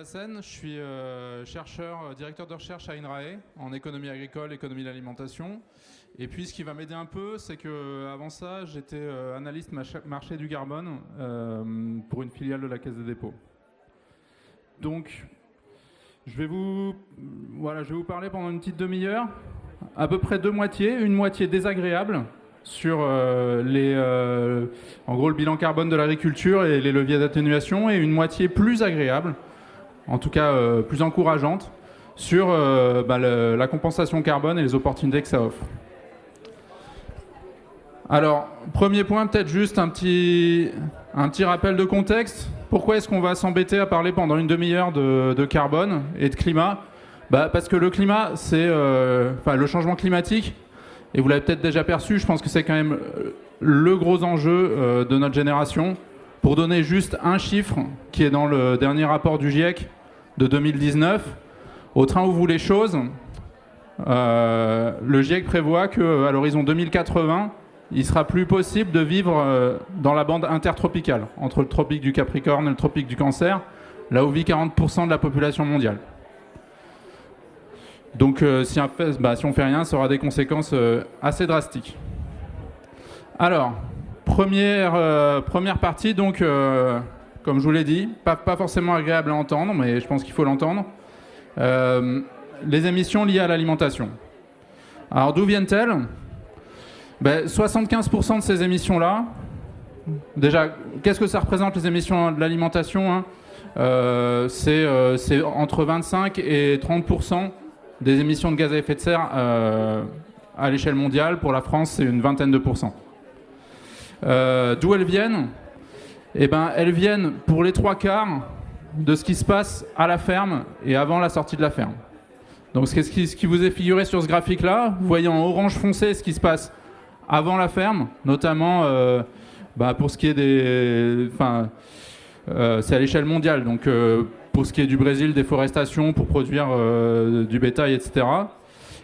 Lassen, je suis chercheur, directeur de recherche à INRAE en économie agricole, économie de l'alimentation. Et puis ce qui va m'aider un peu, c'est qu'avant ça, j'étais analyste marché du carbone pour une filiale de la Caisse des dépôts. Donc, je vais vous parler pendant une petite demi-heure, à peu près deux moitiés, une moitié désagréable sur en gros le bilan carbone de l'agriculture et les leviers d'atténuation, et une moitié plus agréable, en tout cas plus encourageante, sur la compensation carbone et les opportunités que ça offre. Alors, premier point, peut-être juste un petit rappel de contexte. Pourquoi est-ce qu'on va s'embêter à parler pendant une demi-heure de carbone et de climat ? Parce que le climat, c'est le changement climatique, et vous l'avez peut-être déjà perçu, je pense que c'est quand même le gros enjeu de notre génération. Pour donner juste un chiffre qui est dans le dernier rapport du GIEC de 2019, au train où vont les choses, le GIEC prévoit qu'à l'horizon 2080, il sera plus possible de vivre dans la bande intertropicale, entre le tropique du Capricorne et le tropique du Cancer, là où vit 40% de la population mondiale. Donc si on fait rien, ça aura des conséquences assez drastiques. Alors, première partie, donc, comme je vous l'ai dit, pas forcément agréable à entendre, mais je pense qu'il faut l'entendre. Les émissions liées à l'alimentation. Alors, d'où viennent-elles ? 75% de ces émissions-là, déjà, qu'est-ce que ça représente les émissions de l'alimentation, c'est entre 25 et 30% des émissions de gaz à effet de serre à l'échelle mondiale. Pour la France, c'est une vingtaine de pourcents. D'où elles viennent ? Elles viennent pour les trois quarts de ce qui se passe à la ferme et avant la sortie de la ferme. Donc ce qui vous est figuré sur ce graphique-là, vous voyez en orange foncé ce qui se passe avant la ferme, notamment pour ce qui est c'est à l'échelle mondiale, donc pour ce qui est du Brésil, déforestation pour produire du bétail, etc.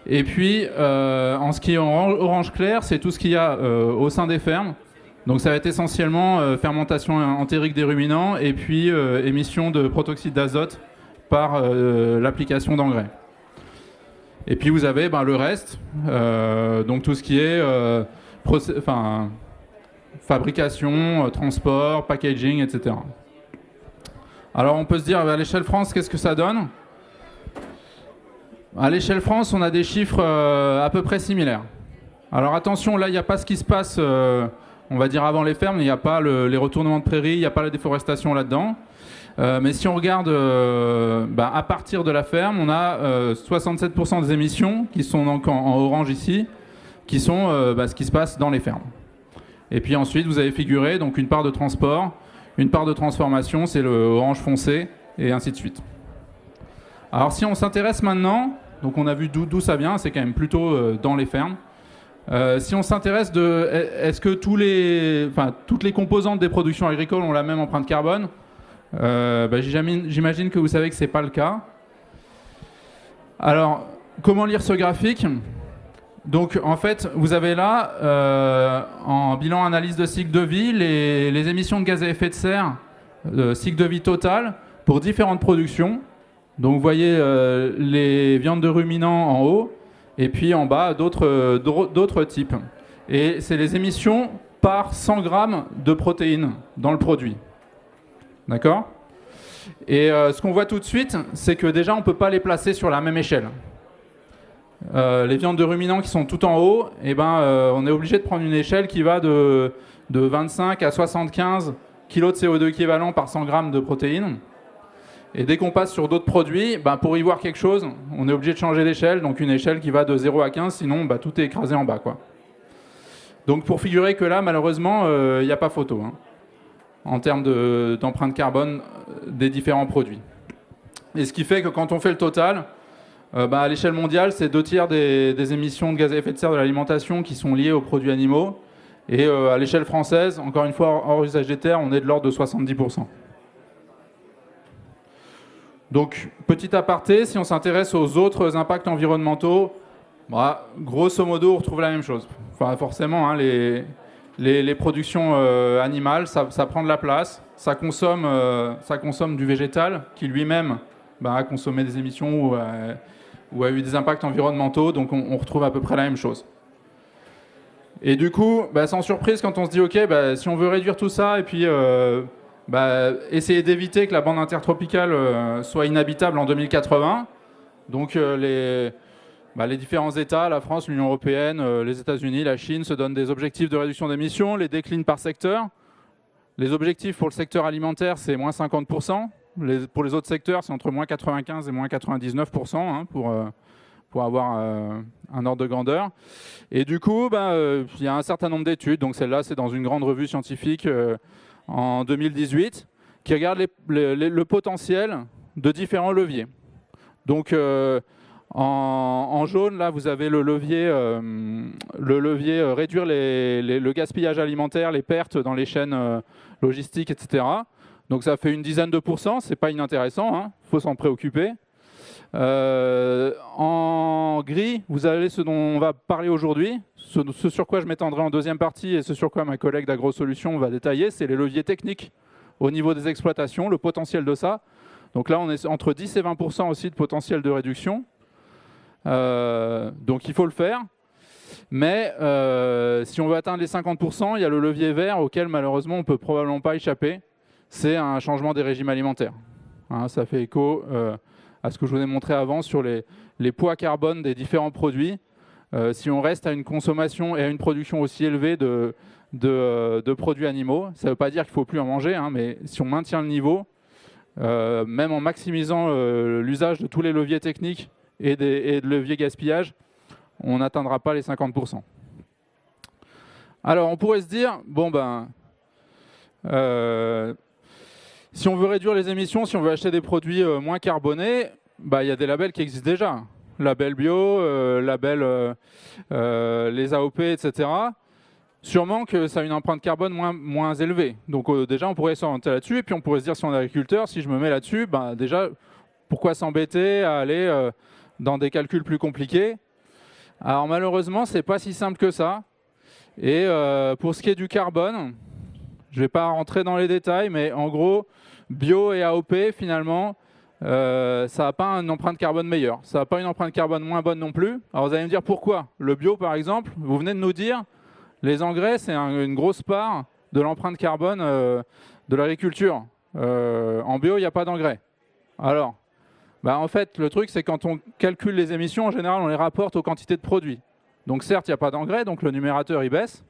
Et puis, en ce qui est orange clair, c'est tout ce qu'il y a au sein des fermes. Donc ça va être essentiellement fermentation entérique des ruminants et puis émission de protoxyde d'azote par l'application d'engrais. Et puis vous avez le reste, donc tout ce qui est fabrication, transport, packaging, etc. Alors on peut se dire, à l'échelle France, qu'est-ce que ça donne ? À l'échelle France, on a des chiffres à peu près similaires. Alors attention, là, il n'y a pas ce qui se passe, on va dire, avant les fermes, il n'y a pas les retournements de prairies, il n'y a pas la déforestation là-dedans. Mais si on regarde à partir de la ferme, on a 67% des émissions qui sont donc en orange ici, qui sont ce qui se passe dans les fermes. Et puis ensuite, vous avez figuré donc une part de transport, une part de transformation, c'est le orange foncé, et ainsi de suite. Alors si on s'intéresse maintenant, donc on a vu d'où ça vient, c'est quand même plutôt dans les fermes. Si on s'intéresse est-ce que toutes les composantes des productions agricoles ont la même empreinte carbone ? J'imagine que vous savez que ce n'est pas le cas. Alors, comment lire ce graphique ? Donc, en fait, vous avez là, en bilan analyse de cycle de vie, les émissions de gaz à effet de serre, cycle de vie total, pour différentes productions. Donc, vous voyez les viandes de ruminants en haut, et puis en bas, d'autres types. Et c'est les émissions par 100 grammes de protéines dans le produit. D'accord ? Et ce qu'on voit tout de suite, c'est que déjà, on ne peut pas les placer sur la même échelle. Les viandes de ruminants qui sont tout en haut, on est obligé de prendre une échelle qui va de 25 à 75 kg de CO2 équivalent par 100 grammes de protéines. Et dès qu'on passe sur d'autres produits, pour y voir quelque chose, on est obligé de changer d'échelle, donc une échelle qui va de 0 à 15, sinon tout est écrasé en bas, quoi. Donc pour figurer que là, malheureusement, il n'y a pas photo, en termes d'empreinte carbone des différents produits. Et ce qui fait que quand on fait le total, à l'échelle mondiale, c'est 2/3 des émissions de gaz à effet de serre de l'alimentation qui sont liées aux produits animaux. Et à l'échelle française, encore une fois, hors usage des terres, on est de l'ordre de 70%. Donc, petit aparté, si on s'intéresse aux autres impacts environnementaux, grosso modo, on retrouve la même chose. Enfin, forcément, les les productions animales, ça prend de la place, ça consomme du végétal qui lui-même a consommé des émissions ou a eu des impacts environnementaux, donc on retrouve à peu près la même chose. Et du coup, sans surprise, quand on se dit ok, si on veut réduire tout ça et puis essayer d'éviter que la bande intertropicale soit inhabitable en 2080, donc les différents États, la France, l'Union européenne, les États-Unis, la Chine se donnent des objectifs de réduction d'émissions, les déclinent par secteur. Les objectifs pour le secteur alimentaire, c'est moins 50%. Pour les autres secteurs, c'est entre moins 95 et moins 99% pour avoir un ordre de grandeur. Et du coup, il y a un certain nombre d'études, donc celle-là, c'est dans une grande revue scientifique en 2018, qui regarde le potentiel de différents leviers. Donc, en jaune, là, vous avez le levier réduire le gaspillage alimentaire, les pertes dans les chaînes logistiques, etc. Donc ça fait une dizaine de pourcents, c'est pas inintéressant, faut s'en préoccuper. En gris, vous avez ce dont on va parler aujourd'hui, ce sur quoi je m'étendrai en deuxième partie et ce sur quoi ma collègue d'AgroSolutions va détailler, c'est les leviers techniques au niveau des exploitations, le potentiel de ça. Donc là, on est entre 10 et 20% aussi de potentiel de réduction. Donc il faut le faire. Mais si on veut atteindre les 50%, il y a le levier vert auquel malheureusement on ne peut probablement pas échapper. C'est un changement des régimes alimentaires. Ça fait écho à ce que je vous ai montré avant sur les poids carbone des différents produits. Si on reste à une consommation et à une production aussi élevée de produits animaux, ça ne veut pas dire qu'il ne faut plus en manger, mais si on maintient le niveau, même en maximisant l'usage de tous les leviers techniques et de leviers gaspillage, on n'atteindra pas les 50%. Alors on pourrait se dire, si on veut réduire les émissions, si on veut acheter des produits moins carbonés, il y a des labels qui existent déjà. Label bio, label les AOP, etc. Sûrement que ça a une empreinte carbone moins élevée. Donc déjà, on pourrait s'orienter là-dessus. Et puis on pourrait se dire, si on est agriculteur, si je me mets là-dessus, déjà, pourquoi s'embêter à aller dans des calculs plus compliqués? Alors malheureusement, c'est pas si simple que ça. Et pour ce qui est du carbone, je ne vais pas rentrer dans les détails, mais en gros, bio et AOP, finalement, ça n'a pas une empreinte carbone meilleure. Ça n'a pas une empreinte carbone moins bonne non plus. Alors vous allez me dire pourquoi. Le bio, par exemple, vous venez de nous dire, les engrais, c'est une grosse part de l'empreinte carbone de l'agriculture. En bio, il n'y a pas d'engrais. Alors, en fait, le truc, c'est quand on calcule les émissions, en général, on les rapporte aux quantités de produits. Donc certes, il n'y a pas d'engrais, donc le numérateur, il baisse.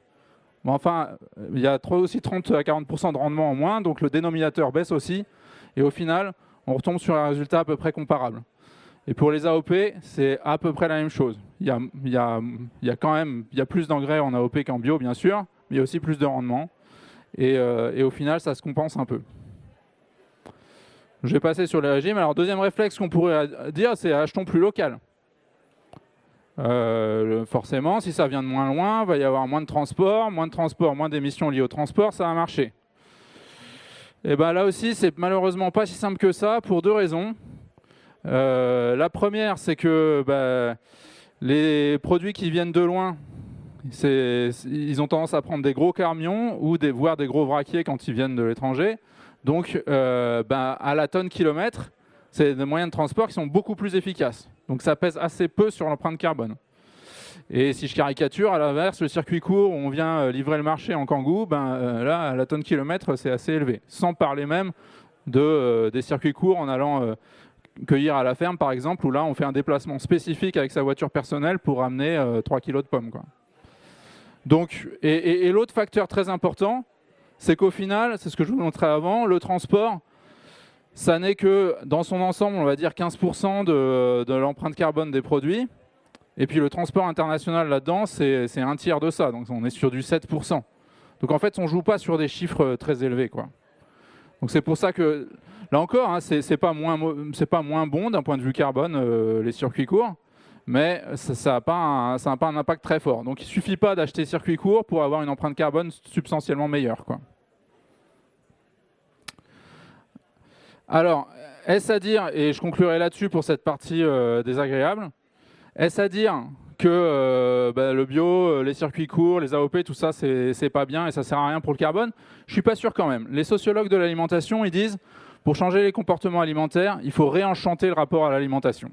Mais enfin, il y a aussi 30 à 40% de rendement en moins, donc le dénominateur baisse aussi. Et au final, on retombe sur un résultat à peu près comparable. Et pour les AOP, c'est à peu près la même chose. Il y a plus d'engrais en AOP qu'en bio, bien sûr, mais il y a aussi plus de rendement. Et au final, ça se compense un peu. Je vais passer sur les régimes. Alors, deuxième réflexe qu'on pourrait dire, c'est achetons plus local. Forcément, si ça vient de moins loin, il va y avoir moins de transport, moins d'émissions liées au transport, ça va marcher. Et là aussi, c'est malheureusement pas si simple que ça, pour deux raisons. La première, c'est que les produits qui viennent de loin, ils ont tendance à prendre des gros camions ou voire des gros vraquiers quand ils viennent de l'étranger. Donc, à la tonne kilomètre, c'est des moyens de transport qui sont beaucoup plus efficaces. Donc, ça pèse assez peu sur l'empreinte carbone. Et si je caricature, à l'inverse, le circuit court où on vient livrer le marché en Kangoo, là, à la tonne kilomètre, c'est assez élevé. Sans parler même des circuits courts en allant cueillir à la ferme, par exemple, où là, on fait un déplacement spécifique avec sa voiture personnelle pour amener 3 kilos de pommes, quoi. Donc, et l'autre facteur très important, c'est qu'au final, c'est ce que je vous montrais avant, le transport, ça n'est que, dans son ensemble, on va dire 15% de l'empreinte carbone des produits. Et puis le transport international là-dedans, c'est un tiers de ça. Donc on est sur du 7%. Donc en fait, on ne joue pas sur des chiffres très élevés, quoi. Donc c'est pour ça que, là encore, c'est pas moins bon d'un point de vue carbone, les circuits courts, mais ça n'a pas un impact très fort. Donc il ne suffit pas d'acheter circuits courts pour avoir une empreinte carbone substantiellement meilleure, quoi. Alors, est-ce à dire, et je conclurai là-dessus pour cette partie désagréable, est-ce à dire que le bio, les circuits courts, les AOP, tout ça, c'est pas bien et ça sert à rien pour le carbone. Je suis pas sûr quand même. Les sociologues de l'alimentation, ils disent, pour changer les comportements alimentaires, il faut réenchanter le rapport à l'alimentation.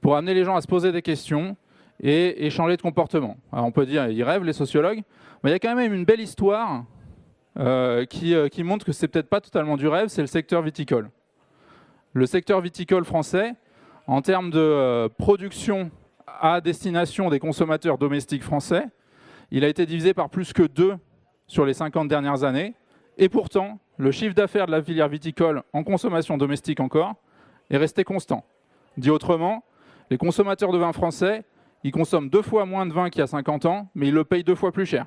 Pour amener les gens à se poser des questions et changer de comportement. Alors on peut dire, ils rêvent les sociologues, mais il y a quand même une belle histoire qui montre que c'est peut-être pas totalement du rêve, c'est le secteur viticole. Le secteur viticole français, en termes de production à destination des consommateurs domestiques français, il a été divisé par plus que 2 sur les 50 dernières années. Et pourtant, le chiffre d'affaires de la filière viticole en consommation domestique encore est resté constant. Dit autrement, les consommateurs de vin français, ils consomment 2 fois moins de vin qu'il y a 50 ans, mais ils le payent 2 fois plus cher.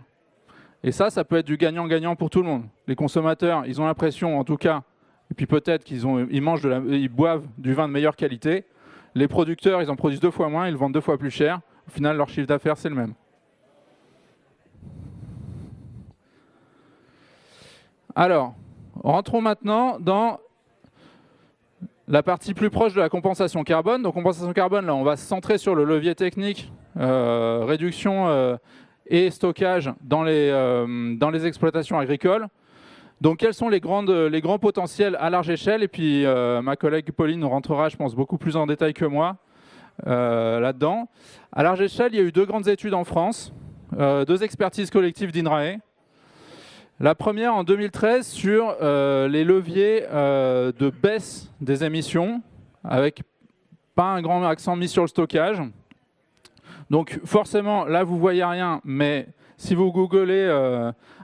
Et ça peut être du gagnant-gagnant pour tout le monde. Les consommateurs, ils ont l'impression, en tout cas, et puis peut-être ils boivent du vin de meilleure qualité. Les producteurs, ils en produisent 2 fois moins, ils le vendent 2 fois plus cher. Au final, leur chiffre d'affaires, c'est le même. Alors, rentrons maintenant dans la partie plus proche de la compensation carbone. Donc, compensation carbone, là, on va se centrer sur le levier technique, réduction et stockage dans les exploitations agricoles. Donc, quels sont les grands potentiels à large échelle? Et puis, ma collègue Pauline rentrera, je pense, beaucoup plus en détail que moi là-dedans. À large échelle, il y a eu 2 grandes études en France, 2 expertises collectives d'INRAE. La première en 2013 sur les leviers de baisse des émissions, avec pas un grand accent mis sur le stockage. Donc forcément, là vous voyez rien, mais si vous googlez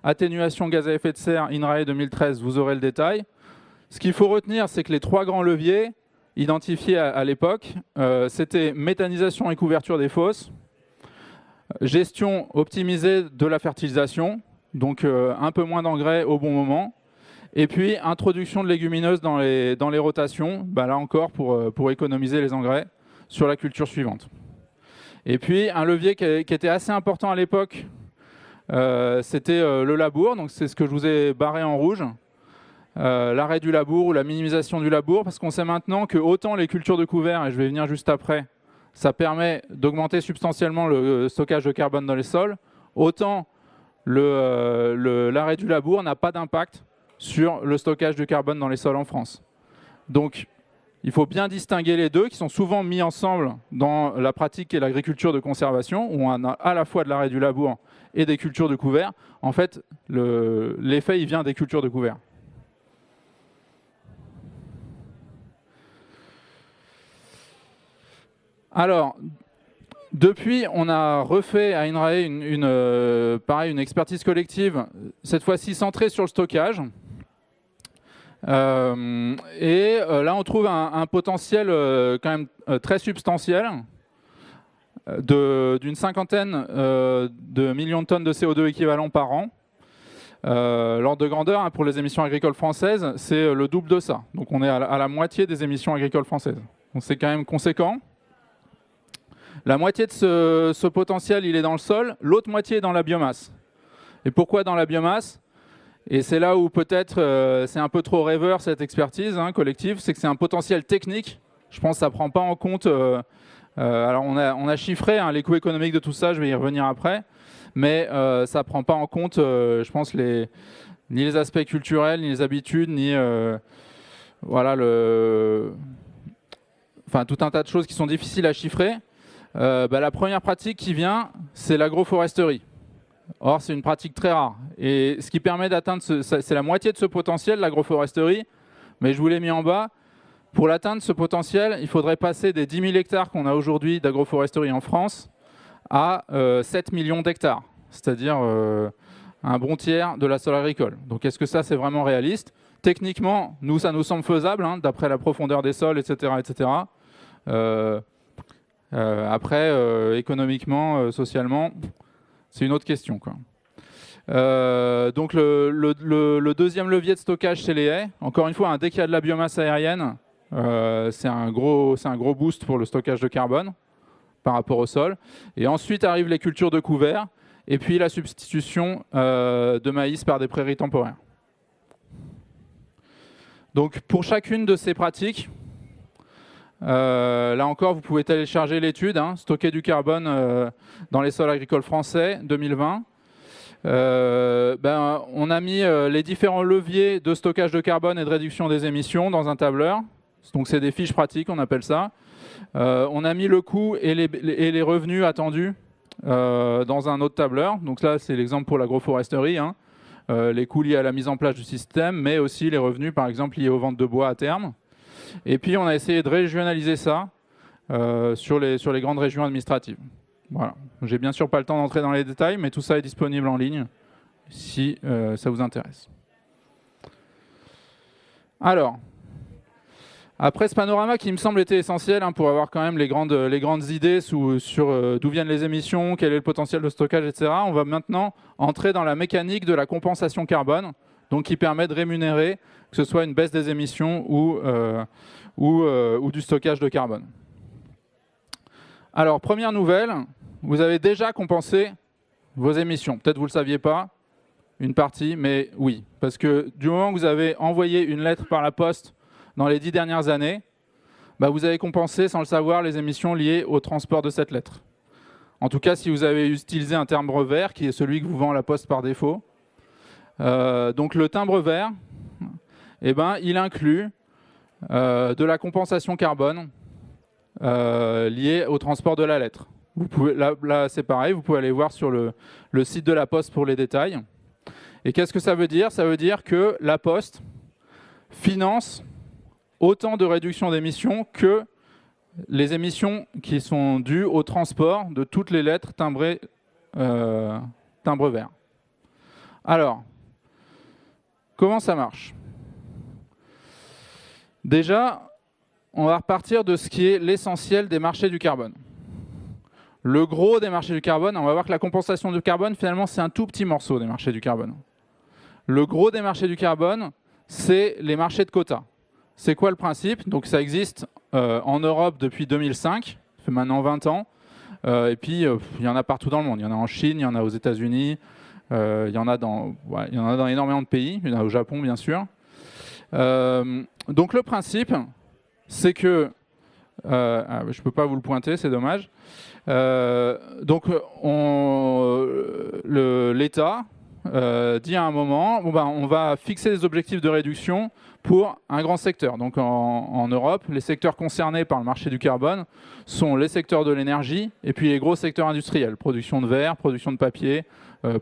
atténuation gaz à effet de serre INRAE 2013, vous aurez le détail. Ce qu'il faut retenir, c'est que les 3 grands leviers identifiés à l'époque, c'était méthanisation et couverture des fosses, gestion optimisée de la fertilisation, donc un peu moins d'engrais au bon moment, et puis introduction de légumineuses dans les rotations, là encore pour économiser les engrais sur la culture suivante. Et puis un levier qui était assez important à l'époque, c'était le labour, donc c'est ce que je vous ai barré en rouge, l'arrêt du labour ou la minimisation du labour, parce qu'on sait maintenant que autant les cultures de couvert, et je vais venir juste après, ça permet d'augmenter substantiellement le stockage de carbone dans les sols, autant l'arrêt du labour n'a pas d'impact sur le stockage de carbone dans les sols en France. Donc, il faut bien distinguer les deux, qui sont souvent mis ensemble dans la pratique et l'agriculture de conservation, où on a à la fois de l'arrêt du labour et des cultures de couvert. En fait, l'effet, il vient des cultures de couvert. Alors, depuis, on a refait à INRAE une expertise collective, cette fois-ci centrée sur le stockage. Là, on trouve un potentiel quand même très substantiel d'une 50aine de millions de tonnes de CO2 équivalent par an. L'ordre de grandeur pour les émissions agricoles françaises, c'est le double de ça. Donc on est à la moitié des émissions agricoles françaises. Donc c'est quand même conséquent. La moitié de ce potentiel, il est dans le sol, l'autre moitié est dans la biomasse. Et pourquoi dans la biomasse? Et c'est là où peut-être c'est un peu trop rêveur cette expertise collective, c'est que c'est un potentiel technique. Je pense que ça ne prend pas en compte... alors on a chiffré les coûts économiques de tout ça, je vais y revenir après, mais ça ne prend pas en compte, je pense, ni les aspects culturels, ni les habitudes, ni voilà, tout un tas de choses qui sont difficiles à chiffrer. La première pratique qui vient, c'est l'agroforesterie. Or, c'est une pratique très rare. Et ce qui permet d'atteindre, c'est la moitié de ce potentiel, l'agroforesterie. Mais je vous l'ai mis en bas. Pour l'atteindre, ce potentiel, il faudrait passer des 10 000 hectares qu'on a aujourd'hui d'agroforesterie en France à 7 millions d'hectares. C'est-à-dire un bon tiers de la sol agricole. Donc, est-ce que ça, c'est vraiment réaliste? Techniquement, ça nous semble faisable, d'après la profondeur des sols, etc. etc. Après, économiquement, socialement, c'est une autre question, quoi. Donc le deuxième levier de stockage, c'est les haies. Encore une fois, dès qu'il y a de la biomasse aérienne, c'est un gros boost pour le stockage de carbone par rapport au sol. Et ensuite arrivent les cultures de couvert et puis la substitution de maïs par des prairies temporaires. Donc pour chacune de ces pratiques, Là encore, vous pouvez télécharger l'étude, hein, stocker du carbone dans les sols agricoles français 2020. On a mis les différents leviers de stockage de carbone et de réduction des émissions dans un tableur. Donc c'est des fiches pratiques, on appelle ça. On a mis le coût et les revenus attendus dans un autre tableur. Donc là, c'est l'exemple pour l'agroforesterie, hein. Les coûts liés à la mise en place du système, mais aussi les revenus, par exemple, liés aux ventes de bois à terme. Et puis, on a essayé de régionaliser ça sur les grandes régions administratives. Voilà. J'ai bien sûr pas le temps d'entrer dans les détails, mais tout ça est disponible en ligne si ça vous intéresse. Alors, après ce panorama qui me semble était essentiel pour avoir quand même les grandes idées sur d'où viennent les émissions, quel est le potentiel de stockage, etc., on va maintenant entrer dans la mécanique de la compensation carbone, donc qui permet de rémunérer que ce soit une baisse des émissions ou du stockage de carbone. Alors, première nouvelle, vous avez déjà compensé vos émissions. Peut-être vous ne le saviez pas, une partie, mais oui. Parce que du moment que vous avez envoyé une lettre par la poste dans les 10 dernières années, vous avez compensé sans le savoir les émissions liées au transport de cette lettre. En tout cas, si vous avez utilisé un timbre vert, qui est celui que vous vend la poste par défaut. Donc le timbre vert, il inclut de la compensation carbone liée au transport de la lettre. Vous pouvez, là c'est pareil, vous pouvez aller voir sur le site de la Poste pour les détails. Et qu'est-ce que ça veut dire? Ça veut dire que la Poste finance autant de réduction d'émissions que les émissions qui sont dues au transport de toutes les lettres timbrées timbre vert. Alors, comment ça marche? Déjà, on va repartir de ce qui est l'essentiel des marchés du carbone. Le gros des marchés du carbone, on va voir que la compensation du carbone, finalement, c'est un tout petit morceau des marchés du carbone. Le gros des marchés du carbone, c'est les marchés de quotas. C'est quoi le principe? Donc ça existe en Europe depuis 2005, ça fait maintenant 20 ans. Et puis, il y en a partout dans le monde. Il y en a en Chine, il y en a aux États-Unis, il y en a dans énormément de pays. Il y en a au Japon, bien sûr. Donc le principe, c'est que... je ne peux pas vous le pointer, c'est dommage. Donc l'État dit à un moment, on va fixer des objectifs de réduction pour un grand secteur. Donc en Europe, les secteurs concernés par le marché du carbone sont les secteurs de l'énergie et puis les gros secteurs industriels, production de verre, production de papier,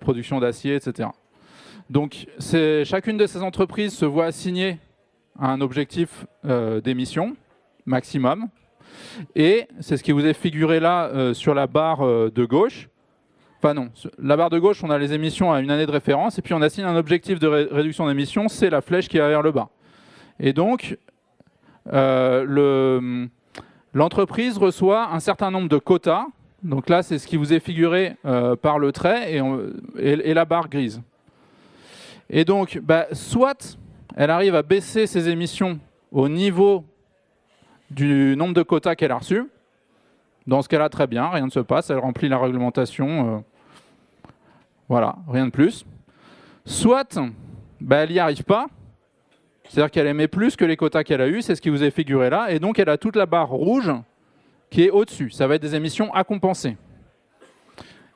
production d'acier, etc. Donc chacune de ces entreprises se voit assigner un objectif d'émission maximum. Et c'est ce qui vous est figuré là sur la barre de gauche. Enfin non, la barre de gauche, on a les émissions à une année de référence, et puis on assigne un objectif de réduction d'émissions, c'est la flèche qui est vers le bas. Et donc, l'entreprise reçoit un certain nombre de quotas. Donc là, c'est ce qui vous est figuré par le trait et la barre grise. Et donc, soit elle arrive à baisser ses émissions au niveau du nombre de quotas qu'elle a reçus. Dans ce cas-là, très bien, rien ne se passe, elle remplit la réglementation. Voilà, rien de plus. Soit, elle n'y arrive pas, c'est-à-dire qu'elle émet plus que les quotas qu'elle a eus, c'est ce qui vous est figuré là, et donc elle a toute la barre rouge qui est au-dessus. Ça va être des émissions à compenser.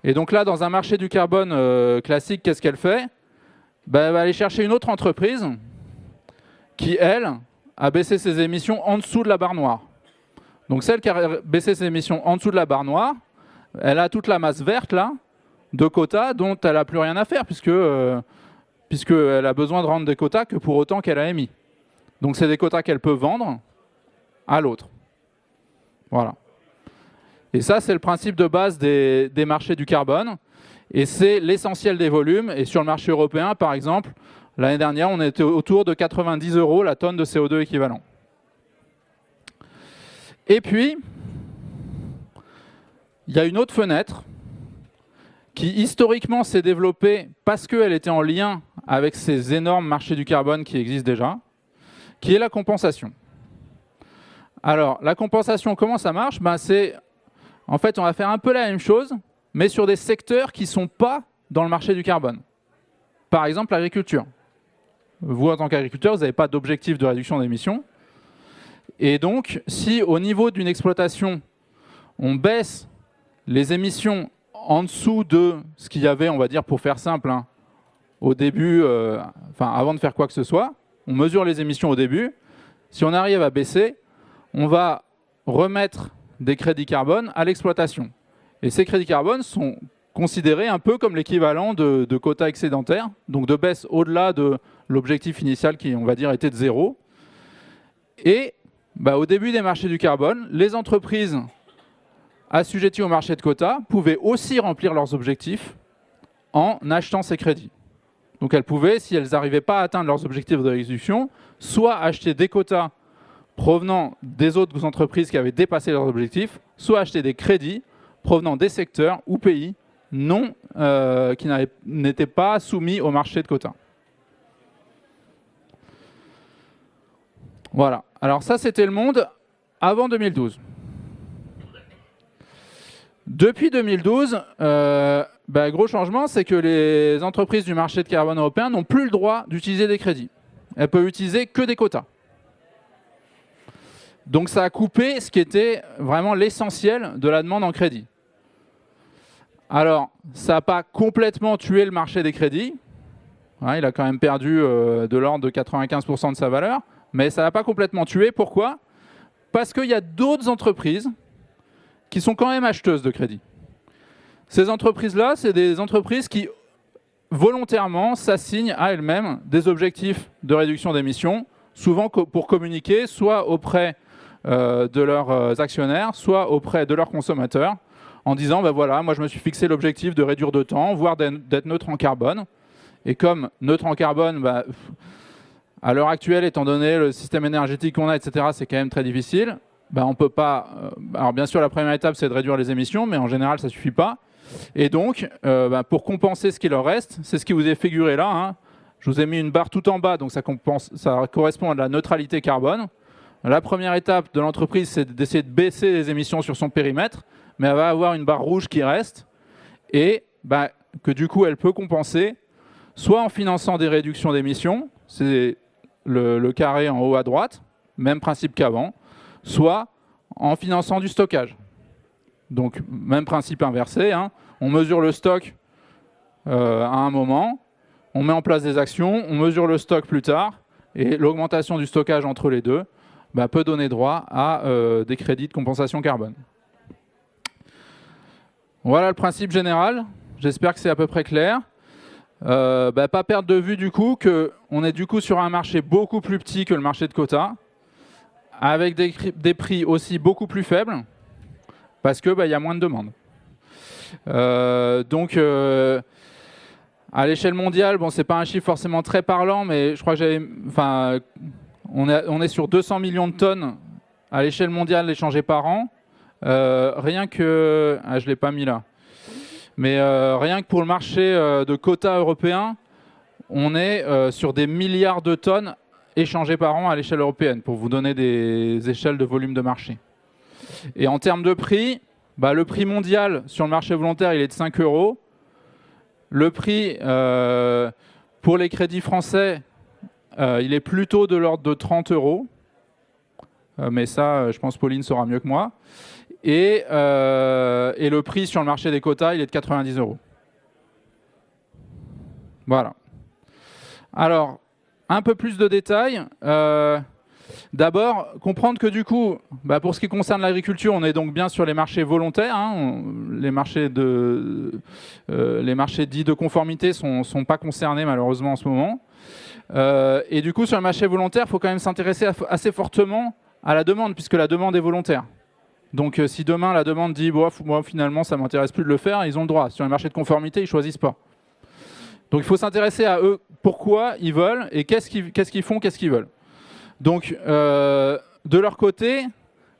Et donc là, dans un marché du carbone classique, qu'est-ce qu'elle fait? Elle va aller chercher une autre entreprise qui, elle, a baissé ses émissions en dessous de la barre noire. Donc celle qui a baissé ses émissions en dessous de la barre noire, elle a toute la masse verte là, de quotas dont elle n'a plus rien à faire, puisqu'elle a besoin de rendre des quotas que pour autant qu'elle a émis. Donc c'est des quotas qu'elle peut vendre à l'autre. Voilà. Et ça, c'est le principe de base des marchés du carbone. Et c'est l'essentiel des volumes. Et sur le marché européen, par exemple, l'année dernière, on était autour de 90 € la tonne de CO2 équivalent. Et puis, il y a une autre fenêtre qui historiquement s'est développée parce qu'elle était en lien avec ces énormes marchés du carbone qui existent déjà, qui est la compensation. Alors, la compensation, comment ça marche? En fait, on va faire un peu la même chose, mais sur des secteurs qui ne sont pas dans le marché du carbone. Par exemple, l'agriculture. Vous, en tant qu'agriculteur, vous n'avez pas d'objectif de réduction d'émissions. Et donc, si au niveau d'une exploitation, on baisse les émissions en dessous de ce qu'il y avait, on va dire, pour faire simple, hein, au début, avant de faire quoi que ce soit, on mesure les émissions au début. Si on arrive à baisser, on va remettre des crédits carbone à l'exploitation. Et ces crédits carbone sont considérés un peu comme l'équivalent de quotas excédentaires, donc de baisse au-delà de l'objectif initial qui, on va dire, était de 0. Et au début des marchés du carbone, les entreprises assujetties au marché de quotas pouvaient aussi remplir leurs objectifs en achetant ces crédits. Donc elles pouvaient, si elles n'arrivaient pas à atteindre leurs objectifs de réduction, soit acheter des quotas provenant des autres entreprises qui avaient dépassé leurs objectifs, soit acheter des crédits provenant des secteurs ou pays qui n'étaient pas soumis au marché de quotas. Voilà. Alors ça, c'était le monde avant 2012. Depuis 2012, gros changement, c'est que les entreprises du marché de carbone européen n'ont plus le droit d'utiliser des crédits. Elles peuvent utiliser que des quotas. Donc ça a coupé ce qui était vraiment l'essentiel de la demande en crédit. Alors, ça n'a pas complètement tué le marché des crédits. Il a quand même perdu de l'ordre de 95% de sa valeur. Mais ça n'a pas complètement tué. Pourquoi? Parce qu'il y a d'autres entreprises qui sont quand même acheteuses de crédit. Ces entreprises-là, c'est des entreprises qui volontairement s'assignent à elles-mêmes des objectifs de réduction d'émissions, souvent pour communiquer soit auprès de leurs actionnaires, soit auprès de leurs consommateurs, en disant voilà, moi je me suis fixé l'objectif de réduire de temps, voire d'être neutre en carbone. Et comme neutre en carbone, à l'heure actuelle, étant donné le système énergétique qu'on a, etc., c'est quand même très difficile. On peut pas. Alors bien sûr, la première étape, c'est de réduire les émissions, mais en général, ça suffit pas. Et donc, pour compenser ce qui leur reste, c'est ce qui vous est figuré là. Hein. Je vous ai mis une barre tout en bas, donc ça correspond à la neutralité carbone. La première étape de l'entreprise, c'est d'essayer de baisser les émissions sur son périmètre, mais elle va avoir une barre rouge qui reste, et que du coup, elle peut compenser, soit en finançant des réductions d'émissions, c'est le carré en haut à droite, même principe qu'avant, soit en finançant du stockage. Donc, même principe inversé, hein. On mesure le stock à un moment, on met en place des actions, on mesure le stock plus tard, et l'augmentation du stockage entre les deux peut donner droit à des crédits de compensation carbone. Voilà le principe général. J'espère que c'est à peu près clair. Pas perdre de vue du coup qu'on est du coup sur un marché beaucoup plus petit que le marché de quotas, avec des prix aussi beaucoup plus faibles, parce que y a moins de demande. À l'échelle mondiale, bon, c'est pas un chiffre forcément très parlant, mais je crois que on est sur 200 millions de tonnes à l'échelle mondiale échangées par an. Rien que, je l'ai pas mis là, mais rien que pour le marché de quotas européen, on est sur des milliards de tonnes échangées par an à l'échelle européenne, pour vous donner des échelles de volume de marché. Et en termes de prix, le prix mondial sur le marché volontaire, il est de 5 €. Le prix pour les crédits français, il est plutôt de l'ordre de 30 €. Mais ça, je pense Pauline saura mieux que moi. Et le prix sur le marché des quotas, il est de 90 €. Voilà. Alors, un peu plus de détails. D'abord, comprendre que du coup, pour ce qui concerne l'agriculture, on est donc bien sur les marchés volontaires. Hein, les marchés dits de conformité ne sont pas concernés malheureusement en ce moment. Et du coup, sur le marché volontaire, il faut quand même s'intéresser assez fortement à la demande, puisque la demande est volontaire. Donc si demain la demande dit moi finalement ça ne m'intéresse plus de le faire, ils ont le droit. Sur les marchés de conformité, ils ne choisissent pas. Donc il faut s'intéresser à eux, pourquoi ils veulent et qu'est-ce qu'ils font, qu'est-ce qu'ils veulent. Donc de leur côté,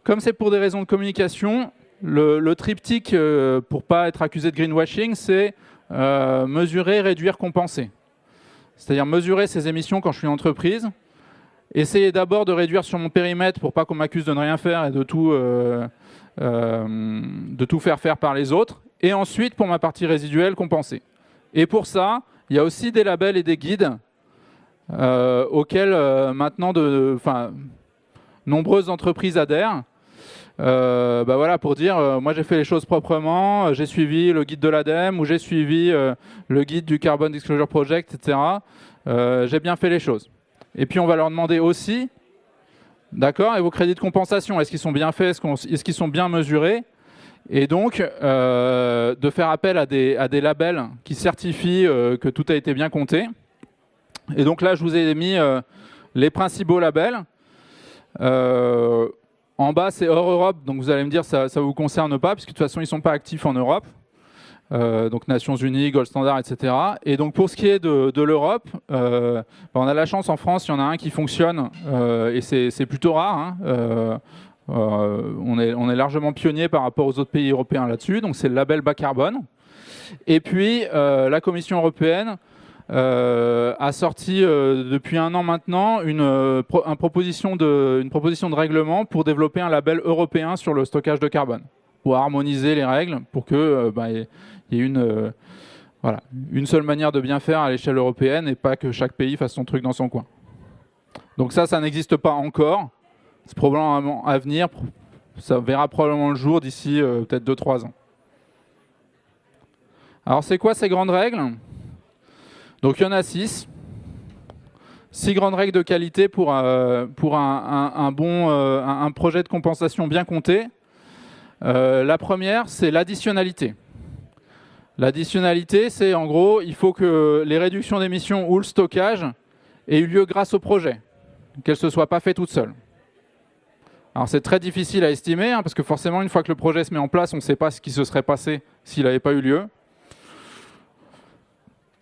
comme c'est pour des raisons de communication, le triptyque, pour ne pas être accusé de greenwashing, c'est mesurer, réduire, compenser. C'est-à-dire mesurer ses émissions quand je suis une entreprise, essayer d'abord de réduire sur mon périmètre pour pas qu'on m'accuse de ne rien faire et de tout faire par les autres, et ensuite pour ma partie résiduelle, compenser. Et pour ça, il y a aussi des labels et des guides auxquels maintenant nombreuses entreprises adhèrent. Voilà, pour dire, moi j'ai fait les choses proprement, j'ai suivi le guide de l'ADEME ou j'ai suivi le guide du Carbon Disclosure Project, etc. J'ai bien fait les choses. Et puis on va leur demander aussi, d'accord, et vos crédits de compensation, est-ce qu'ils sont bien faits, est-ce qu'ils sont bien mesurés? Et donc, de faire appel à des labels qui certifient que tout a été bien compté. Et donc là, je vous ai mis les principaux labels. En bas, c'est hors Europe, donc vous allez me dire ça ne vous concerne pas, puisque de toute façon, ils ne sont pas actifs en Europe. Donc Nations Unies, Gold Standard, etc. Et donc pour ce qui est de l'Europe, on a la chance en France, il y en a un qui fonctionne, et c'est plutôt rare. Hein. On est largement pionnier par rapport aux autres pays européens là-dessus, donc c'est le label bas carbone. Et puis la Commission européenne a sorti depuis un an maintenant une proposition de règlement pour développer un label européen sur le stockage de carbone, pour harmoniser les règles, pour que y ait une seule manière de bien faire à l'échelle européenne et pas que chaque pays fasse son truc dans son coin. Donc ça n'existe pas encore. C'est probablement à venir. Ça verra probablement le jour d'ici peut-être 2-3 ans. Alors c'est quoi ces grandes règles? Donc il y en a 6. 6 grandes règles de qualité pour un projet de compensation bien compté. La première, c'est l'additionnalité. L'additionnalité, c'est en gros, il faut que les réductions d'émissions ou le stockage aient eu lieu grâce au projet, qu'elles ne se soient pas faites toutes seules. Alors c'est très difficile à estimer, hein, parce que forcément, une fois que le projet se met en place, on ne sait pas ce qui se serait passé s'il n'avait pas eu lieu.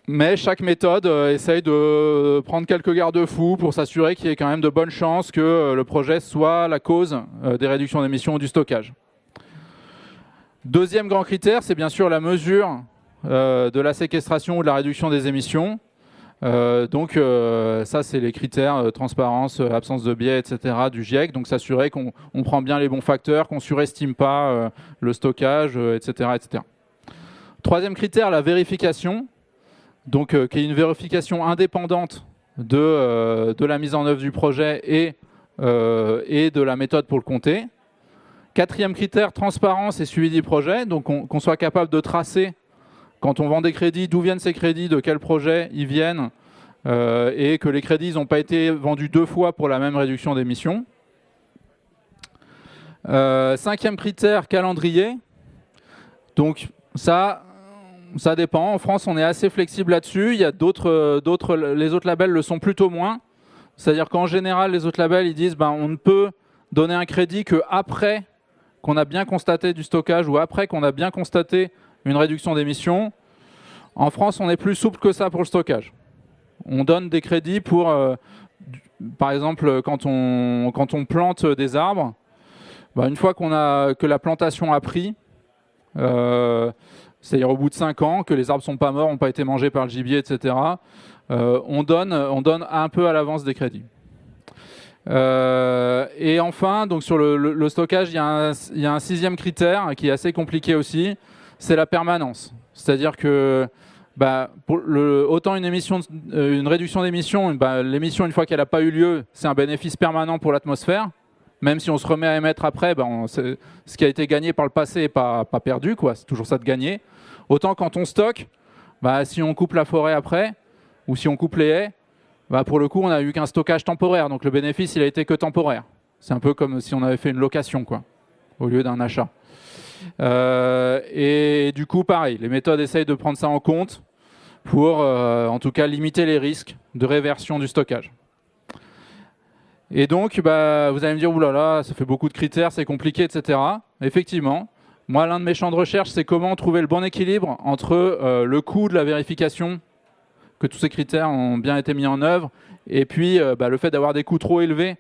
Mais chaque méthode essaye de prendre quelques garde-fous pour s'assurer qu'il y ait quand même de bonnes chances que le projet soit la cause des réductions d'émissions ou du stockage. Deuxième grand critère, c'est bien sûr la mesure de la séquestration ou de la réduction des émissions. Ça, c'est les critères transparence, absence de biais, etc. du GIEC. Donc s'assurer qu'on prend bien les bons facteurs, qu'on ne surestime pas le stockage, etc., etc. Troisième critère, la vérification. Donc, qui est une vérification indépendante de la mise en œuvre du projet et de la méthode pour le compter. Quatrième critère, transparence et suivi du projet. Donc, qu'on soit capable de tracer, quand on vend des crédits, d'où viennent ces crédits, de quel projet ils viennent, et que les crédits n'ont pas été vendus 2 fois pour la même réduction d'émissions. Cinquième critère, calendrier. Donc, ça dépend. En France, on est assez flexible là-dessus. Il y a les autres labels le sont plutôt moins. C'est-à-dire qu'en général, les autres labels, ils disent on ne peut donner un crédit qu'après qu'on a bien constaté du stockage ou après qu'on a bien constaté une réduction d'émissions. En France, on est plus souple que ça pour le stockage. On donne des crédits pour, par exemple, quand on plante des arbres, une fois que la plantation a pris, c'est-à-dire au bout de 5 ans, que les arbres ne sont pas morts, n'ont pas été mangés par le gibier, etc., on donne un peu à l'avance des crédits. Et enfin, donc sur le stockage, il y a un 6e critère qui est assez compliqué aussi, c'est la permanence. C'est-à-dire que autant une réduction d'émissions, l'émission, une fois qu'elle n'a pas eu lieu, c'est un bénéfice permanent pour l'atmosphère. Même si on se remet à émettre après, ce qui a été gagné par le passé n'est pas perdu, quoi. C'est toujours ça de gagner. Autant quand on stocke, si on coupe la forêt après, ou si on coupe les haies, pour le coup, on n'a eu qu'un stockage temporaire. Donc le bénéfice, il a été que temporaire. C'est un peu comme si on avait fait une location, quoi, au lieu d'un achat. Et du coup, pareil, les méthodes essayent de prendre ça en compte pour, en tout cas, limiter les risques de réversion du stockage. Et donc, vous allez me dire, oulala, ça fait beaucoup de critères, c'est compliqué, etc. Effectivement, moi, l'un de mes champs de recherche, c'est comment trouver le bon équilibre entre le coût de la vérification, que tous ces critères ont bien été mis en œuvre, et puis le fait d'avoir des coûts trop élevés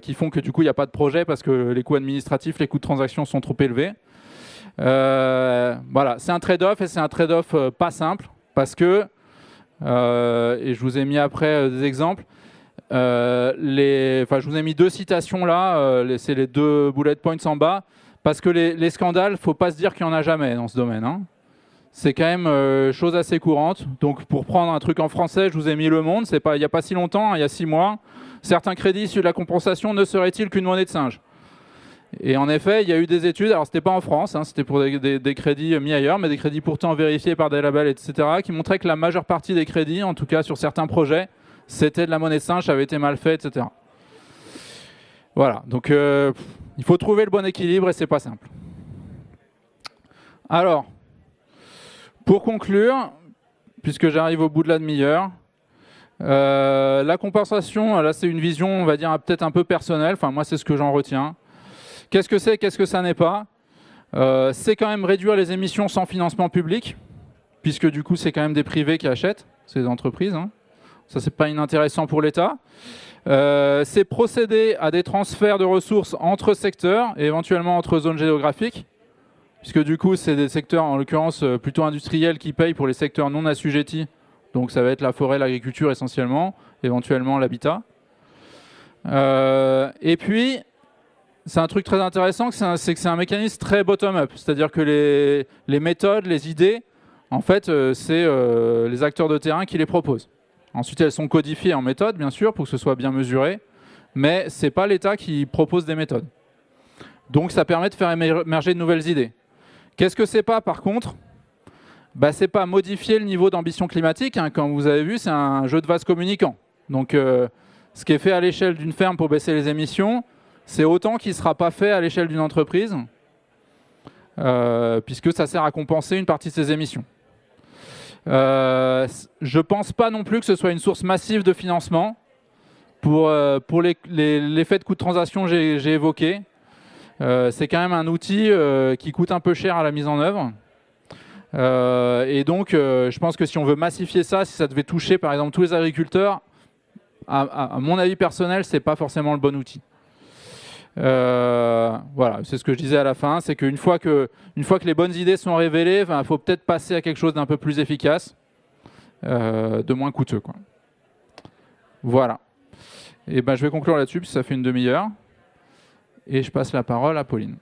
qui font que du coup, il n'y a pas de projet parce que les coûts administratifs, les coûts de transaction sont trop élevés. Voilà, c'est un trade-off, et c'est un trade-off pas simple, parce que, et je vous ai mis après des exemples, je vous ai mis 2 citations là, c'est les 2 bullet points en bas, parce que les scandales, il ne faut pas se dire qu'il n'y en a jamais dans ce domaine. Hein. c'est quand même chose assez courante. Donc pour prendre un truc en français, je vous ai mis Le Monde, il n'y a pas si longtemps, il y a 6 mois. Certains crédits issus de la compensation ne seraient-ils qu'une monnaie de singe? Et en effet, il y a eu des études, alors c'était pas en France, hein, c'était pour des crédits mis ailleurs, mais des crédits pourtant vérifiés par des labels, etc., qui montraient que la majeure partie des crédits, en tout cas sur certains projets, c'était de la monnaie de singe, ça avait été mal fait, etc. Voilà, donc il faut trouver le bon équilibre et c'est pas simple. Alors, pour conclure, puisque j'arrive au bout de la demi-heure, la compensation, là c'est une vision, on va dire, peut-être un peu personnelle, enfin moi c'est ce que j'en retiens. Qu'est-ce que c'est, qu'est-ce que ça n'est pas? C'est quand même réduire les émissions sans financement public, puisque du coup c'est quand même des privés qui achètent, c'est des entreprises, hein. Ça c'est pas inintéressant pour l'État. C'est procéder à des transferts de ressources entre secteurs et éventuellement entre zones géographiques, puisque du coup c'est des secteurs en l'occurrence plutôt industriels qui payent pour les secteurs non assujettis, donc ça va être la forêt, l'agriculture essentiellement, éventuellement l'habitat. Et puis c'est un truc très intéressant, c'est que c'est un mécanisme très bottom-up, c'est-à-dire que les méthodes, les idées, en fait, c'est les acteurs de terrain qui les proposent. Ensuite, elles sont codifiées en méthode, bien sûr, pour que ce soit bien mesuré, mais c'est pas l'État qui propose des méthodes. Donc, ça permet de faire émerger de nouvelles idées. Qu'est-ce que c'est pas, par contre? C'est pas modifier le niveau d'ambition climatique, hein. Comme vous avez vu, c'est un jeu de vase communicant. Donc, ce qui est fait à l'échelle d'une ferme pour baisser les émissions, c'est autant qui ne sera pas fait à l'échelle d'une entreprise, puisque ça sert à compenser une partie de ses émissions. Je ne pense pas non plus que ce soit une source massive de financement pour l'effet de coût de transaction que j'ai évoqué. C'est quand même un outil qui coûte un peu cher à la mise en œuvre. Et donc, je pense que si on veut massifier ça, si ça devait toucher par exemple tous les agriculteurs, à mon avis personnel, ce n'est pas forcément le bon outil. Voilà, c'est ce que je disais à la fin, c'est qu'une fois que les bonnes idées sont révélées, il faut peut-être passer à quelque chose d'un peu plus efficace, de moins coûteux, quoi. Voilà. Et je vais conclure là-dessus, puisque ça fait une demi-heure. Et je passe la parole à Pauline.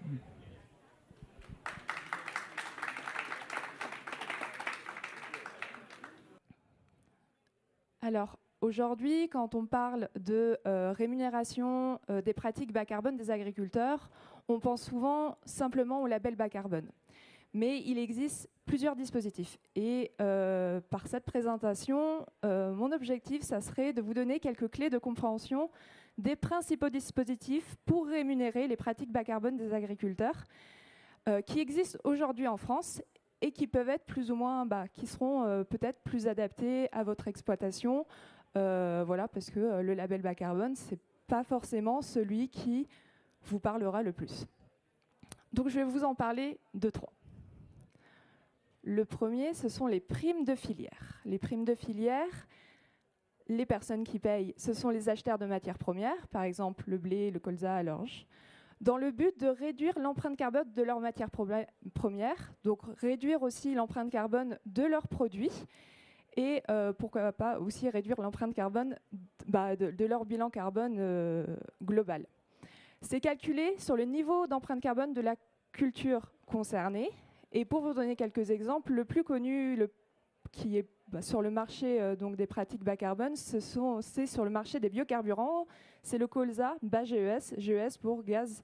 Alors, aujourd'hui, quand on parle de rémunération des pratiques bas carbone des agriculteurs, on pense souvent simplement au label bas carbone. Mais il existe plusieurs dispositifs. Et par cette présentation, mon objectif, ça serait de vous donner quelques clés de compréhension des principaux dispositifs pour rémunérer les pratiques bas carbone des agriculteurs qui existent aujourd'hui en France et qui peuvent être plus ou moins, qui seront peut-être plus adaptés à votre exploitation. Voilà, parce que le label bas carbone, c'est pas forcément celui qui vous parlera le plus. Donc je vais vous en parler de 3. Le premier, ce sont les primes de filière. Les primes de filière, les personnes qui payent, ce sont les acheteurs de matières premières, par exemple le blé, le colza, l'orge, dans le but de réduire l'empreinte carbone de leurs matières premières, donc réduire aussi l'empreinte carbone de leurs produits et pourquoi pas aussi réduire l'empreinte carbone de leur bilan carbone global. C'est calculé sur le niveau d'empreinte carbone de la culture concernée. Et pour vous donner quelques exemples, le plus connu qui est sur le marché donc des pratiques bas carbone, c'est sur le marché des biocarburants, c'est le colza, bas GES, GES pour gaz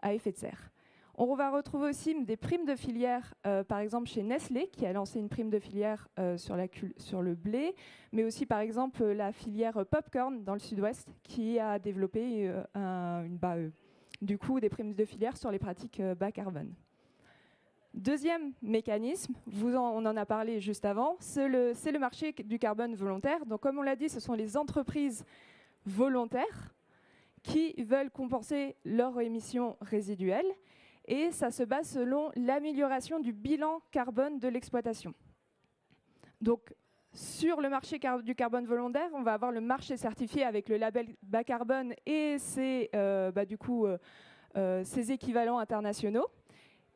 à effet de serre. On va retrouver aussi des primes de filière, par exemple chez Nestlé, qui a lancé une prime de filière sur le blé, mais aussi par exemple la filière Popcorn dans le sud-ouest, qui a développé du coup des primes de filière sur les pratiques bas carbone. Deuxième mécanisme, on en a parlé juste avant, c'est le marché du carbone volontaire. Donc comme on l'a dit, ce sont les entreprises volontaires qui veulent compenser leurs émissions résiduelles et ça se base selon l'amélioration du bilan carbone de l'exploitation. Donc sur le marché du carbone volontaire, on va avoir le marché certifié avec le label bas carbone et ses équivalents internationaux.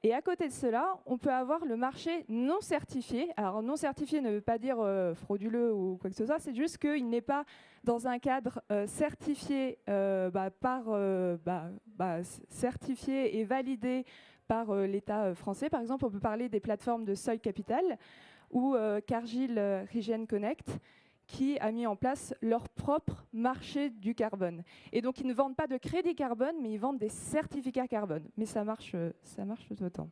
Et à côté de cela, on peut avoir le marché non certifié. Alors non certifié ne veut pas dire frauduleux ou quoi que ce soit, c'est juste qu'il n'est pas dans un cadre certifié, certifié et validé par l'État français. Par exemple, on peut parler des plateformes de Seuil Capital ou Cargill Regen Connect, qui a mis en place leur propre marché du carbone. Et donc, ils ne vendent pas de crédit carbone, mais ils vendent des certificats carbone. Mais ça marche tout autant.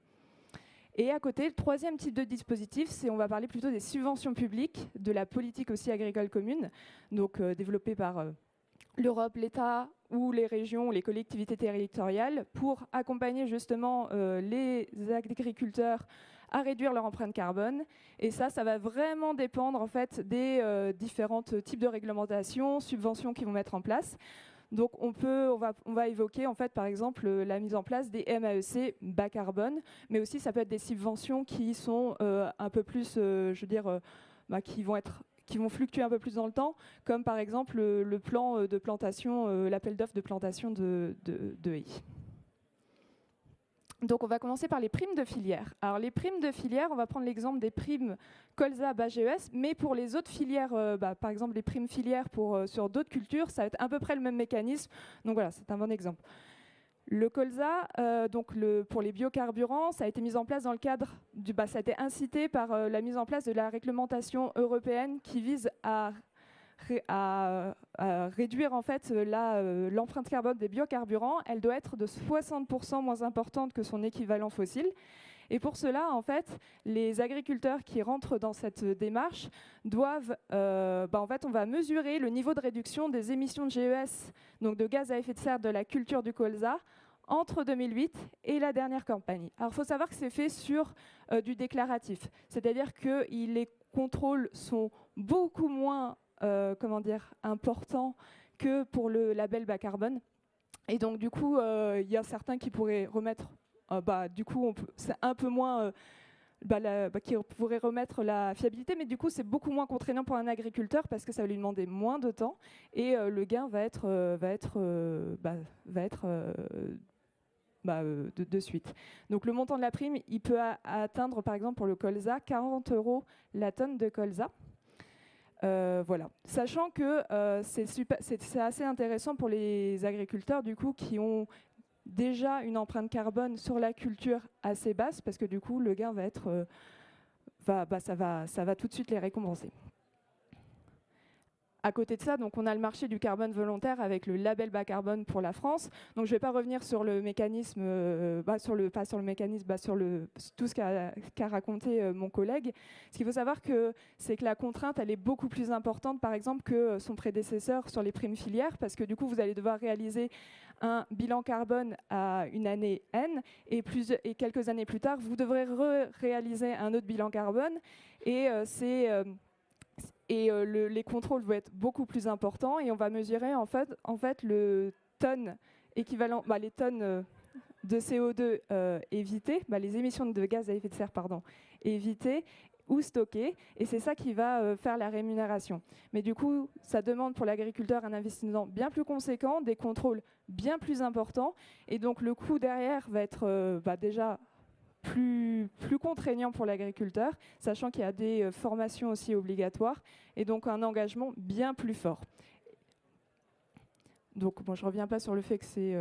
Et à côté, le troisième type de dispositif, on va parler plutôt des subventions publiques, de la politique aussi agricole commune, donc développée par l'Europe, l'État ou les régions ou les collectivités territoriales pour accompagner justement les agriculteurs à réduire leur empreinte carbone. Et ça va vraiment dépendre en fait des différents types de réglementations, subventions qu'ils vont mettre en place. Donc on va évoquer en fait par exemple la mise en place des MAEC bas carbone, mais aussi ça peut être des subventions qui sont un peu plus, qui vont fluctuer un peu plus dans le temps, comme par exemple le plan de plantation, l'appel d'offres de plantation de haies. Donc on va commencer par les primes de filière. Alors les primes de filière, on va prendre l'exemple des primes colza bas GES, mais pour les autres filières, par exemple les primes filières sur d'autres cultures, ça va être à peu près le même mécanisme. Donc voilà, c'est un bon exemple. Le colza, pour les biocarburants, ça a été mis en place dans le cadre ça a été incité par la mise en place de la réglementation européenne qui vise à réduire en fait l'empreinte carbone des biocarburants. Elle doit être de 60% moins importante que son équivalent fossile. Et pour cela, en fait, les agriculteurs qui rentrent dans cette démarche doivent, en fait, on va mesurer le niveau de réduction des émissions de GES, donc de gaz à effet de serre de la culture du colza, entre 2008 et la dernière campagne. Alors, il faut savoir que c'est fait sur du déclaratif, c'est-à-dire que les contrôles sont beaucoup moins important que pour le label bas carbone. Et donc, du coup, il y a certains qui pourraient remettre, c'est un peu moins, qui pourraient remettre la fiabilité, mais du coup, c'est beaucoup moins contraignant pour un agriculteur parce que ça va lui demander moins de temps et le gain va être de suite. Donc, le montant de la prime, il peut atteindre, par exemple, pour le colza, 40 € la tonne de colza. Voilà. Sachant que c'est assez intéressant pour les agriculteurs du coup qui ont déjà une empreinte carbone sur la culture assez basse parce que du coup le gain va être ça va tout de suite les récompenser. À côté de ça, donc, on a le marché du carbone volontaire avec le label bas carbone pour la France. Donc, je ne vais pas revenir sur le mécanisme, sur tout ce qu'a raconté mon collègue. Ce qu'il faut savoir, c'est que la contrainte, elle est beaucoup plus importante, par exemple, que son prédécesseur sur les primes filières, parce que du coup, vous allez devoir réaliser un bilan carbone à une année N, et quelques années plus tard, vous devrez réaliser un autre bilan carbone, et les contrôles vont être beaucoup plus importants et on va mesurer en fait le tonne équivalent, les tonnes de CO2 évitées, les émissions de gaz à effet de serre évitées ou stockées, et c'est ça qui va faire la rémunération. Mais du coup, ça demande pour l'agriculteur un investissement bien plus conséquent, des contrôles bien plus importants, et donc le coût derrière va être déjà plus contraignant pour l'agriculteur, sachant qu'il y a des formations aussi obligatoires et donc un engagement bien plus fort. Donc, je ne reviens pas sur le fait que c'est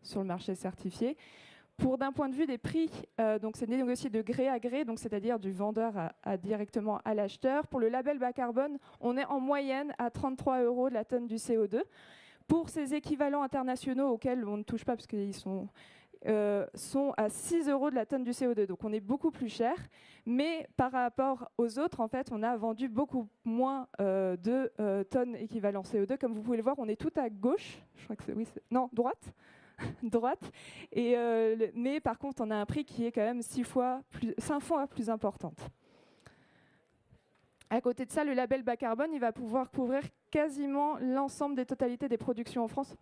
sur le marché certifié. D'un point de vue des prix, donc c'est négocié de gré à gré, donc c'est-à-dire du vendeur directement à l'acheteur. Pour le label bas carbone, on est en moyenne à 33 € de la tonne du CO2. Pour ces équivalents internationaux auxquels on ne touche pas parce qu'ils sont à 6 € de la tonne du CO2. Donc on est beaucoup plus cher, mais par rapport aux autres, en fait, on a vendu beaucoup moins de tonnes équivalent CO2. Comme vous pouvez le voir, on est tout à gauche. Je crois que droite. droite. Mais par contre, on a un prix qui est quand même 5 fois plus importante. À côté de ça, le label bas carbone, il va pouvoir couvrir quasiment l'ensemble des totalités des productions en France.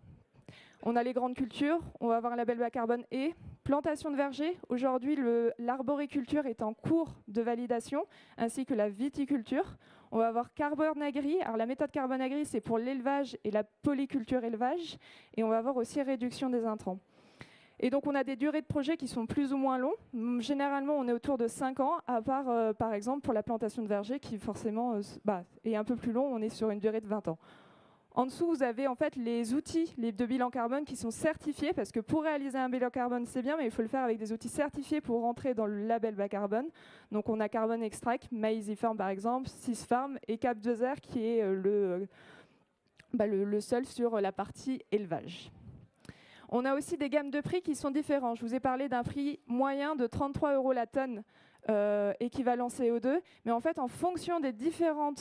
On a les grandes cultures, on va avoir un label bas carbone et plantation de vergers. Aujourd'hui, l'arboriculture est en cours de validation, ainsi que la viticulture. On va avoir Carbone Agri. Alors la méthode Carbone Agri, c'est pour l'élevage et la polyculture élevage. Et on va avoir aussi réduction des intrants. Et donc on a des durées de projet qui sont plus ou moins longs. Généralement, on est autour de 5 ans, à part par exemple pour la plantation de vergers qui forcément est un peu plus long, on est sur une durée de 20 ans. En dessous, vous avez en fait les outils de bilan carbone qui sont certifiés, parce que pour réaliser un bilan carbone, c'est bien, mais il faut le faire avec des outils certifiés pour rentrer dans le label bas carbone. Donc on a Carbon Extract, MyEasyFarm par exemple, Sysfarm et Cap2R qui est le seul sur la partie élevage. On a aussi des gammes de prix qui sont différents. Je vous ai parlé d'un prix moyen de 33 € la tonne équivalent CO2, mais en fait, en fonction des différents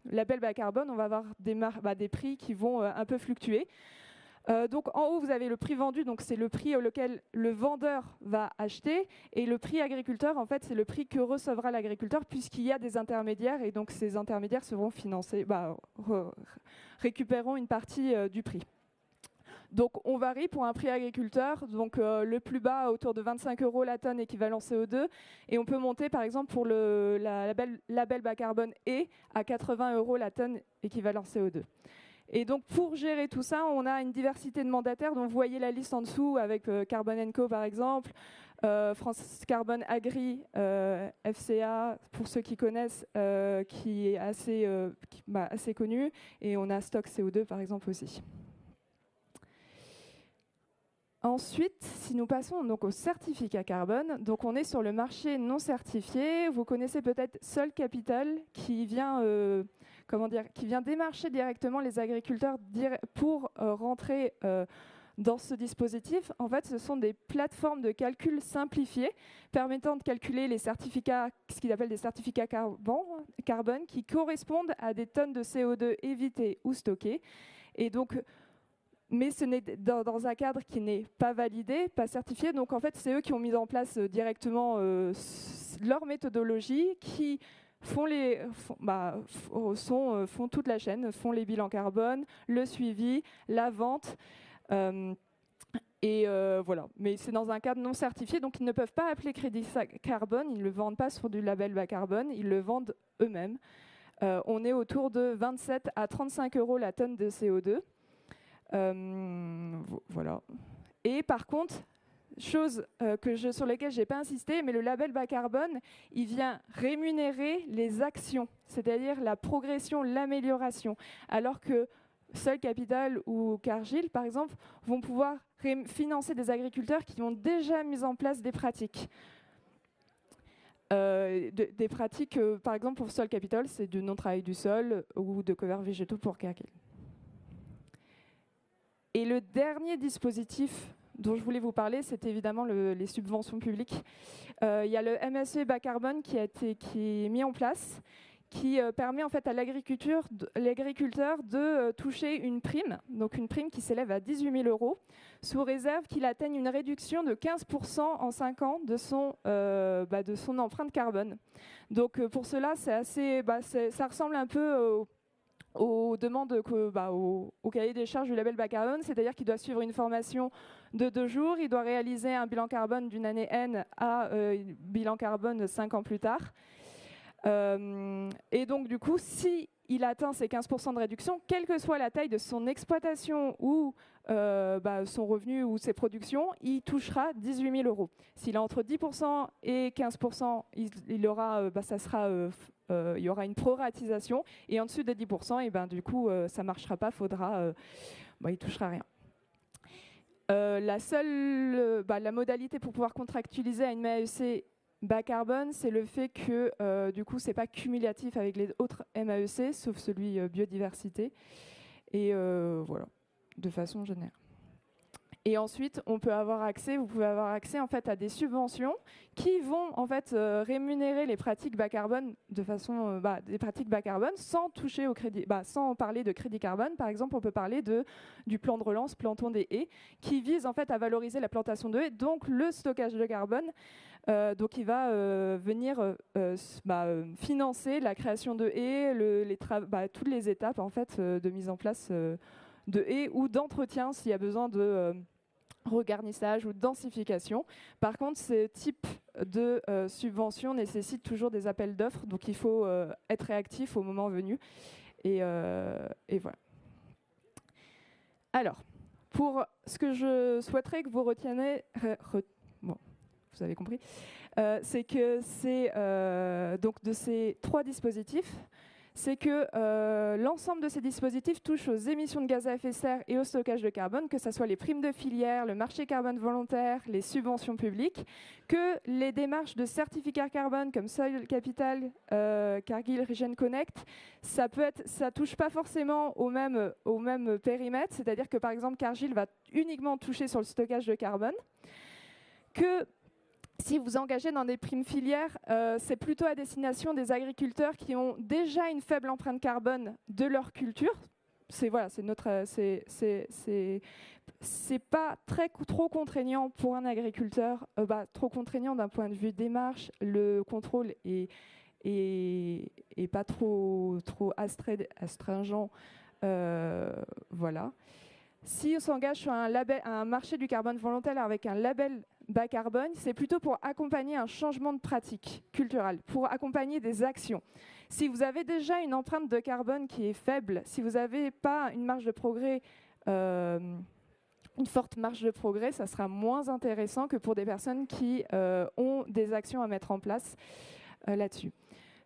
labels bas carbone, on va avoir des prix qui vont un peu fluctuer. Donc en haut, vous avez le prix vendu, donc c'est le prix auquel le vendeur va acheter, et le prix agriculteur, en fait, c'est le prix que recevra l'agriculteur, puisqu'il y a des intermédiaires, et donc ces intermédiaires seront financés, récupéreront une partie du prix. Donc on varie pour un prix agriculteur, donc le plus bas autour de 25 € la tonne équivalent CO2, et on peut monter par exemple pour le label bas carbone E à 80 € la tonne équivalent CO2. Et donc pour gérer tout ça, on a une diversité de mandataires, dont vous voyez la liste en dessous avec Carbon & Co par exemple, France Carbone Agri, FCA pour ceux qui connaissent, qui est assez connu, et on a Stock CO2 par exemple aussi. Ensuite, si nous passons donc au certificat carbone, donc on est sur le marché non certifié. Vous connaissez peut-être Sol Capital qui vient démarcher directement les agriculteurs pour rentrer dans ce dispositif. En fait, ce sont des plateformes de calcul simplifiées permettant de calculer les certificats, ce qu'ils appellent des certificats carbone, qui correspondent à des tonnes de CO2 évitées ou stockées. Et donc, mais ce n'est dans un cadre qui n'est pas validé, pas certifié. Donc en fait, c'est eux qui ont mis en place directement leur méthodologie, qui font toute la chaîne, font les bilans carbone, le suivi, la vente. Voilà. Mais c'est dans un cadre non certifié, donc ils ne peuvent pas appeler crédit carbone, ils ne le vendent pas sur du label bas carbone, ils le vendent eux-mêmes. On est autour de 27 à 35 € la tonne de CO2. Voilà. Et par contre, chose sur laquelle je n'ai pas insisté, mais le label bas carbone, il vient rémunérer les actions, c'est-à-dire la progression, l'amélioration, alors que Sol Capital ou Cargill, par exemple, vont pouvoir financer des agriculteurs qui ont déjà mis en place des pratiques. Par exemple, pour Sol Capital, c'est du non-travail du sol ou de couverts végétaux pour Cargill. Et le dernier dispositif dont je voulais vous parler, c'est évidemment les subventions publiques. Il y a le MSE bas carbone qui est mis en place, qui permet en fait à l'agriculteur de toucher une prime, donc une prime qui s'élève à 18 000 €, sous réserve qu'il atteigne une réduction de 15% en 5 ans de son empreinte carbone. Donc pour cela, ça ressemble un peu aux demandes, au cahier des charges du label bas carbone, c'est-à-dire qu'il doit suivre une formation de 2 jours, il doit réaliser un bilan carbone d'une année N à bilan carbone 5 ans plus tard. Et donc du coup, si il atteint ces 15% de réduction, quelle que soit la taille de son exploitation ou son revenu ou ses productions, il touchera 18 000 €. S'il a entre 10% et 15%, il y aura une proratisation. Et en dessous de 10%, et du coup, ça ne marchera pas, il ne touchera rien. La modalité pour pouvoir contractualiser à une MAEC bas carbone, c'est le fait que du coup, ce n'est pas cumulatif avec les autres MAEC, sauf celui biodiversité. Et voilà, de façon générale. Et ensuite, vous pouvez avoir accès en fait à des subventions qui vont en fait rémunérer les pratiques bas carbone de façon des pratiques bas carbone sans toucher au crédit, sans parler de crédit carbone. Par exemple, on peut parler du plan de relance Plantons des haies, qui vise en fait à valoriser la plantation de haies, donc le stockage de carbone. Donc il va venir financer la création de haies, toutes les étapes en fait de mise en place de haies ou d'entretien s'il y a besoin de regarnissage ou de densification. Par contre, ce type de subvention nécessite toujours des appels d'offres, donc il faut être réactif au moment venu. Et voilà. Alors, pour ce que je souhaiterais que vous reteniez, vous avez compris, c'est que donc de ces 3 dispositifs, c'est que l'ensemble de ces dispositifs touchent aux émissions de gaz à effet de serre et au stockage de carbone, que ce soit les primes de filière, le marché carbone volontaire, les subventions publiques, que les démarches de certificats carbone comme Soil Capital, Cargill, Regen Connect, ça touche pas forcément au même périmètre, c'est-à-dire que par exemple Cargill va uniquement toucher sur le stockage de carbone, que si vous engagez dans des primes filières, c'est plutôt à destination des agriculteurs qui ont déjà une faible empreinte carbone de leur culture. C'est pas trop contraignant pour un agriculteur, trop contraignant d'un point de vue démarche. Le contrôle est pas trop astringent. Voilà. Si on s'engage sur un marché du carbone volontaire avec un label bas carbone, c'est plutôt pour accompagner un changement de pratique culturelle, pour accompagner des actions. Si vous avez déjà une empreinte de carbone qui est faible, si vous n'avez pas une marge de progrès, une forte marge de progrès, ça sera moins intéressant que pour des personnes qui ont des actions à mettre en place là-dessus.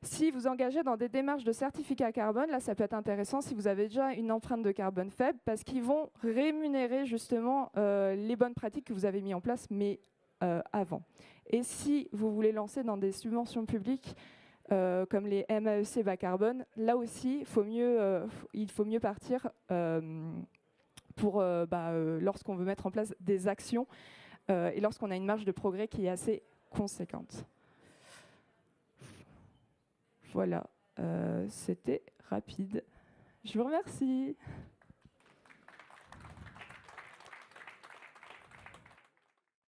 Si vous engagez dans des démarches de certificat carbone, là, ça peut être intéressant si vous avez déjà une empreinte de carbone faible, parce qu'ils vont rémunérer justement les bonnes pratiques que vous avez mises en place, mais avant. Et si vous voulez lancer dans des subventions publiques, comme les MAEC bas carbone, là aussi, il faut mieux partir lorsqu'on veut mettre en place des actions et lorsqu'on a une marge de progrès qui est assez conséquente. Voilà, c'était rapide. Je vous remercie.